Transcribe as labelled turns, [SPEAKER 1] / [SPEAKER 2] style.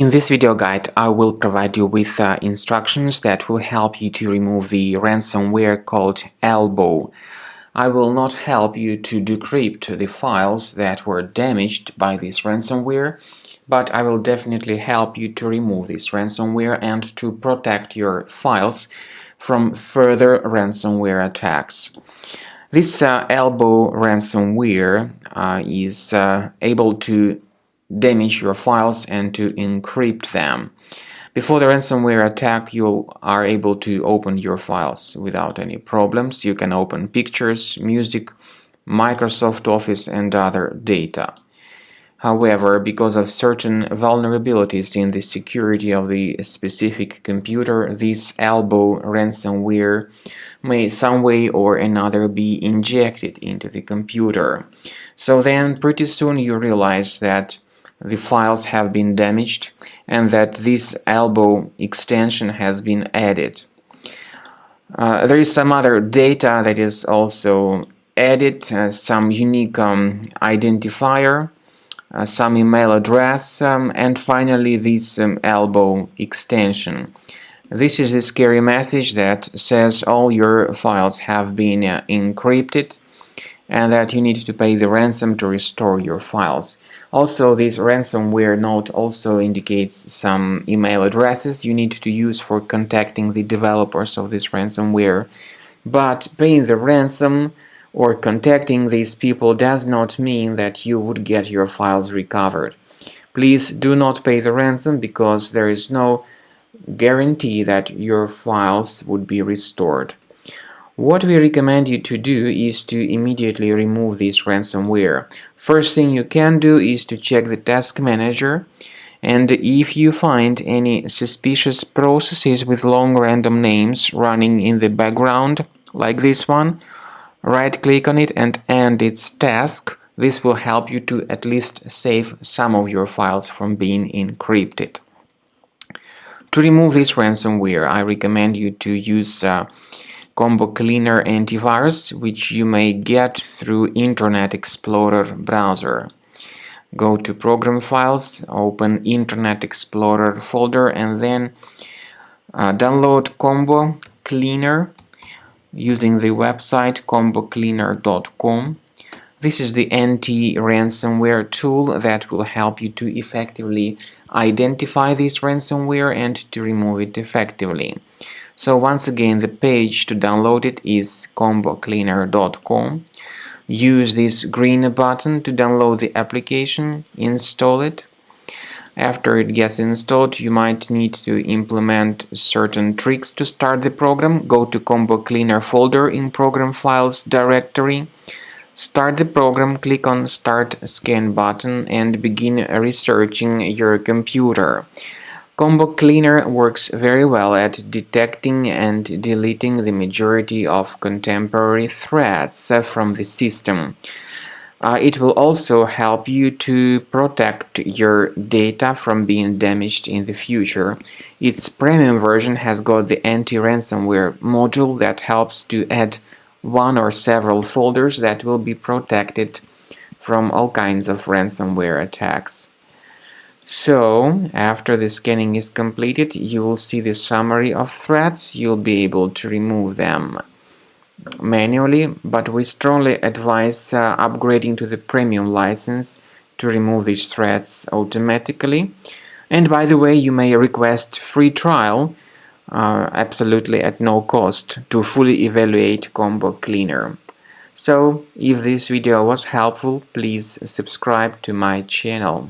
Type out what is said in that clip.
[SPEAKER 1] In this video guide, I will provide you with instructions that will help you to remove the ransomware called Elbow. I will not help you to decrypt the files that were damaged by this ransomware, but I will definitely help you to remove this ransomware and to protect your files from further ransomware attacks. This Elbow ransomware is able to damage your files and to encrypt them. Before the ransomware attack, you are able to open your files without any problems. You can open pictures, music, Microsoft Office and other data. However, because of certain vulnerabilities in the security of the specific computer, this Elbow ransomware may some way or another be injected into the computer. So then pretty soon you realize that the files have been damaged and that this Elbow extension has been added. There is some other data that is also added, some unique identifier, some email address, and finally this Elbow extension. This is a scary message that says all your files have been encrypted and that you need to pay the ransom to restore your files. Also, this ransomware note also indicates some email addresses you need to use for contacting the developers of this ransomware. But paying the ransom or contacting these people does not mean that you would get your files recovered. Please do not pay the ransom because there is no guarantee that your files would be restored. What we recommend you to do is to immediately remove this ransomware. First thing you can do is to check the task manager, and if you find any suspicious processes with long random names running in the background, like this one, right-click on it and end its task. This will help you to at least save some of your files from being encrypted. To remove this ransomware, I recommend you to use Combo Cleaner antivirus, which you may get through Internet Explorer browser. Go to Program Files, open Internet Explorer folder, and then download Combo Cleaner using the website combocleaner.com. This is the anti-ransomware tool that will help you to effectively identify this ransomware and to remove it effectively. So once again, the page to download it is combocleaner.com. Use this green button to download the application, install it. After it gets installed, you might need to implement certain tricks to start the program. Go to Combo Cleaner folder in Program Files directory. Start the program, click on Start Scan button and begin researching your computer. Combo Cleaner works very well at detecting and deleting the majority of contemporary threats from the system. It will also help you to protect your data from being damaged in the future. Its premium version has got the anti-ransomware module that helps to add one or several folders that will be protected from all kinds of ransomware attacks. So, after the scanning is completed, you will see the summary of threats. You'll be able to remove them manually, but we strongly advise upgrading to the premium license to remove these threats automatically. And by the way, you may request free trial absolutely at no cost to fully evaluate Combo Cleaner. So, if this video was helpful, please subscribe to my channel.